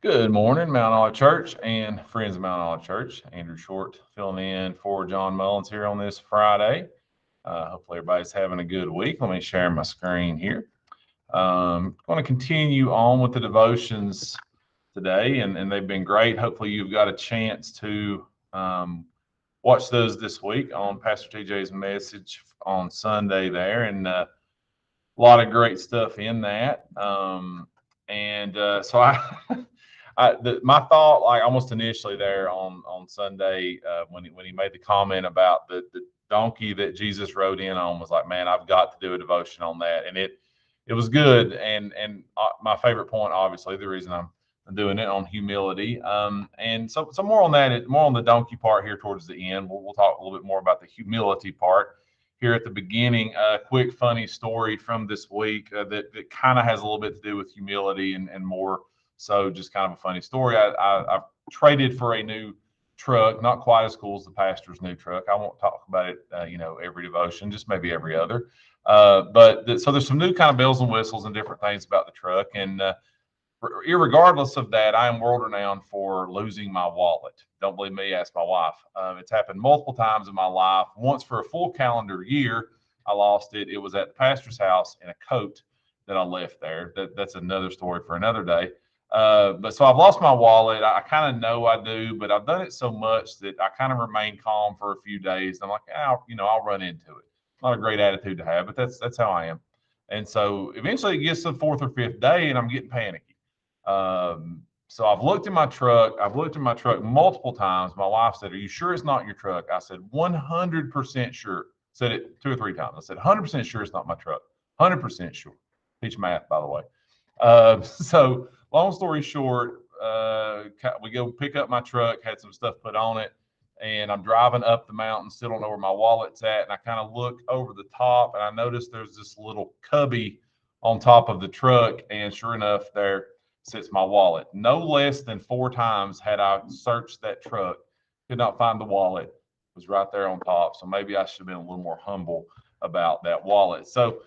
Good morning, Mount Olive Church and friends of Mount Olive Church. Andrew Short filling in for John Mullins here on this Friday. Hopefully, everybody's having a good week. Let me share my screen here. Going to continue on with the devotions today, and they've been great. Hopefully, you've got a chance to watch those this week on Pastor TJ's message on Sunday there, and a lot of great stuff in that. So my thought, like almost initially there on Sunday, when he made the comment about the donkey that Jesus rode in on, was like, man, I've got to do a devotion on that, and it was good. And my favorite point, obviously, the reason I'm doing it on humility, and so more on that, more on the donkey part here towards the end. We'll talk a little bit more about the humility part here at the beginning. A quick funny story from this week that kind of has a little bit to do with humility and more. So just kind of a funny story. I've traded for a new truck, not quite as cool as the pastor's new truck. I won't talk about it, every devotion, just maybe every other. So there's some new kind of bells and whistles and different things about the truck. And irregardless of that, I am world renowned for losing my wallet. Don't believe me? Ask my wife. It's happened multiple times in my life. Once for a full calendar year, I lost it. It was at the pastor's house in a coat that I left there. That's another story for another day. But so I've lost my wallet. I kind of know I do, but I've done it so much that I kind of remain calm for a few days. I'm like, I'll run into it. Not a great attitude to have, but that's how I am. And so eventually it gets to the fourth or fifth day, and I'm getting panicky. So I've looked in my truck. I've looked in my truck multiple times. My wife said, "Are you sure it's not your truck?" I said, 100% sure. Said it two or three times. I said, 100% sure it's not my truck. 100% sure. Teach math, by the way. So long story short, we go pick up my truck, had some stuff put on it, and I'm driving up the mountain, still don't know where my wallet's at. And I kind of look over the top, and I notice there's this little cubby on top of the truck. And sure enough, there sits my wallet. No less than four times had I searched that truck, could not find the wallet. It was right there on top. So maybe I should have been a little more humble about that wallet. So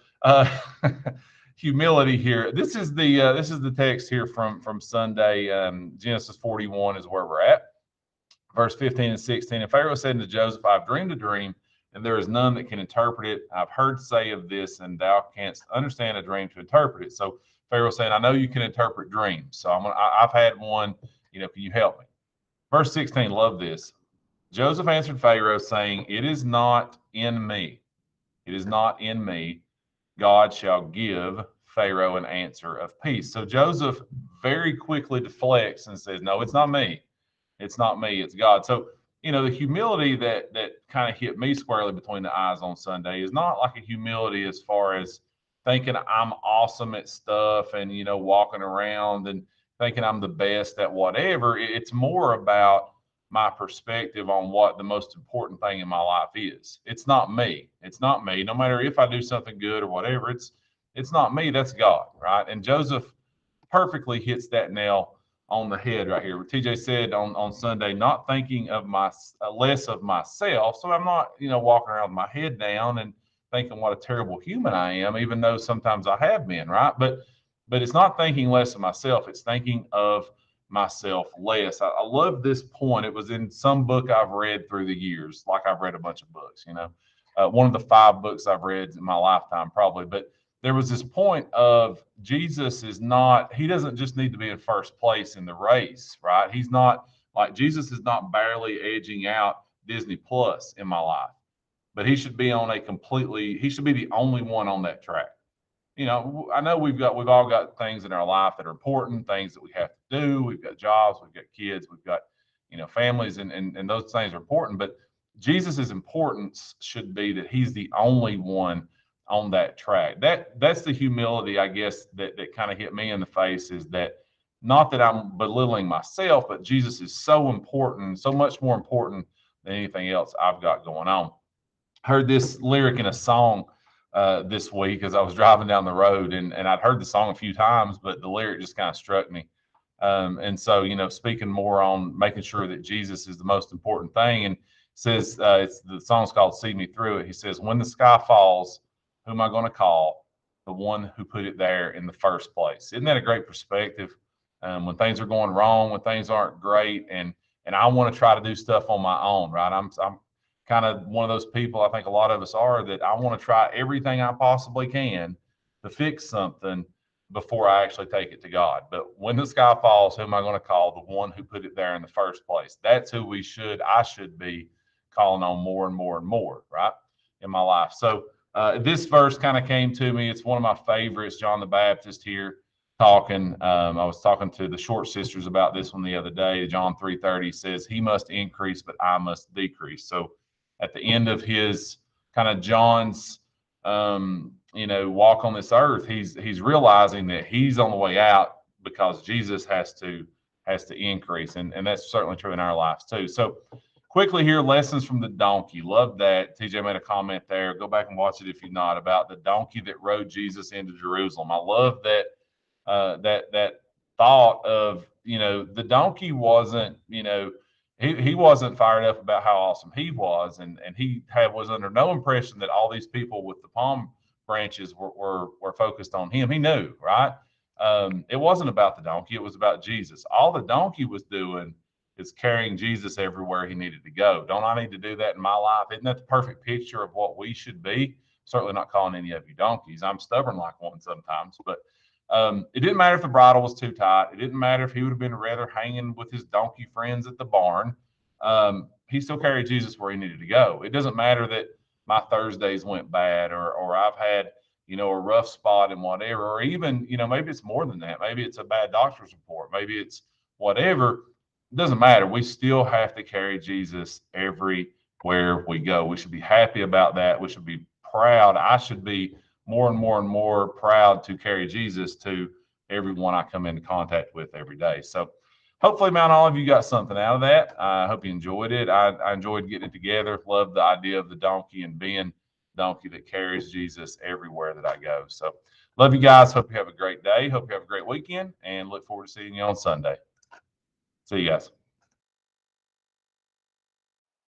humility here. This is the text here from Sunday. Genesis 41 is where we're at. Verse 15 and 16. And Pharaoh said to Joseph, I've dreamed a dream, and there is none that can interpret it. I've heard say of this, and thou canst understand a dream to interpret it. So Pharaoh saying, I know you can interpret dreams. So I've had one, can you help me? Verse 16, love this. Joseph answered Pharaoh, saying, it is not in me. It is not in me. God shall give Pharaoh an answer of peace. So Joseph very quickly deflects and says, no, it's not me. It's not me, it's God. So, the humility that kind of hit me squarely between the eyes on Sunday is not like a humility as far as thinking I'm awesome at stuff and, walking around and thinking I'm the best at whatever. It's more about my perspective on what the most important thing in my life is. It's not me. It's not me. No matter if I do something good or whatever, it's not me. That's God, right? And Joseph perfectly hits that nail on the head right here. What TJ said on Sunday, not thinking of less of myself. So I'm not, walking around with my head down and thinking what a terrible human I am, even though sometimes I have been, right? But it's not thinking less of myself. It's thinking of myself less. I love this point. It was in some book I've read through the years, like I've read a bunch of books, one of the 5 books I've read in my lifetime, probably. But there was this point of Jesus he doesn't just need to be in first place in the race, right? He's not like Jesus is not barely edging out Disney Plus in my life, but he should be he should be the only one on that track. I know we've all got things in our life that are important, things that we have to do. We've got jobs, we've got kids, we've got, families, and those things are important. But Jesus's importance should be that he's the only one on that track. That's the humility, I guess, that kind of hit me in the face, is that not that I'm belittling myself, but Jesus is so important, so much more important than anything else I've got going on. Heard this lyric in a song this week as I was driving down the road, and I'd heard the song a few times, but the lyric just kind of struck me. And so, speaking more on making sure that Jesus is the most important thing, and says the song's called "See Me Through It." He says, "When the sky falls, who am I going to call? The one who put it there in the first place." Isn't that a great perspective? when things are going wrong, when things aren't great, and I want to try to do stuff on my own, right? I'm kind of one of those people. I think a lot of us are, that I want to try everything I possibly can to fix something before I actually take it to God. But when the sky falls, who am I going to call? The one who put it there in the first place. That's who I should be calling on more and more and more, right, in my life. So this verse kind of came to me. It's one of my favorites. John the Baptist here talking. I was talking to the Short sisters about this one the other day. John 3:30 says, "He must increase, but I must decrease." So at the end of his kind of John's walk on this earth, he's realizing that he's on the way out because Jesus has to increase, and that's certainly true in our lives too. So quickly here, lessons from the donkey. Love that. TJ made a comment there. Go back and watch it if you're not, about the donkey that rode Jesus into Jerusalem. I love that that thought of, the donkey wasn't, he wasn't fired up about how awesome he was, and he was under no impression that all these people with the palm branches were focused on him. He knew, right? It wasn't about the donkey, it was about Jesus. All the donkey was doing is carrying Jesus everywhere he needed to go. Don't I need to do that in my life? Isn't that the perfect picture of what we should be? Certainly not calling any of you donkeys. I'm stubborn like one sometimes, but it didn't matter if the bridle was too tight. It didn't matter if he would have been rather hanging with his donkey friends at the barn. He still carried Jesus where he needed to go. It doesn't matter that my Thursdays went bad, or I've had, a rough spot and whatever, or even, maybe it's more than that. Maybe it's a bad doctor's report. Maybe it's whatever. It doesn't matter. We still have to carry Jesus everywhere we go. We should be happy about that. We should be proud. I should be more and more and more proud to carry Jesus to everyone I come into contact with every day. So hopefully, man, all of you got something out of that. I hope you enjoyed it. I enjoyed getting it together. Love the idea of the donkey and being the donkey that carries Jesus everywhere that I go. So love you guys. Hope you have a great day. Hope you have a great weekend, and look forward to seeing you on Sunday. See you guys.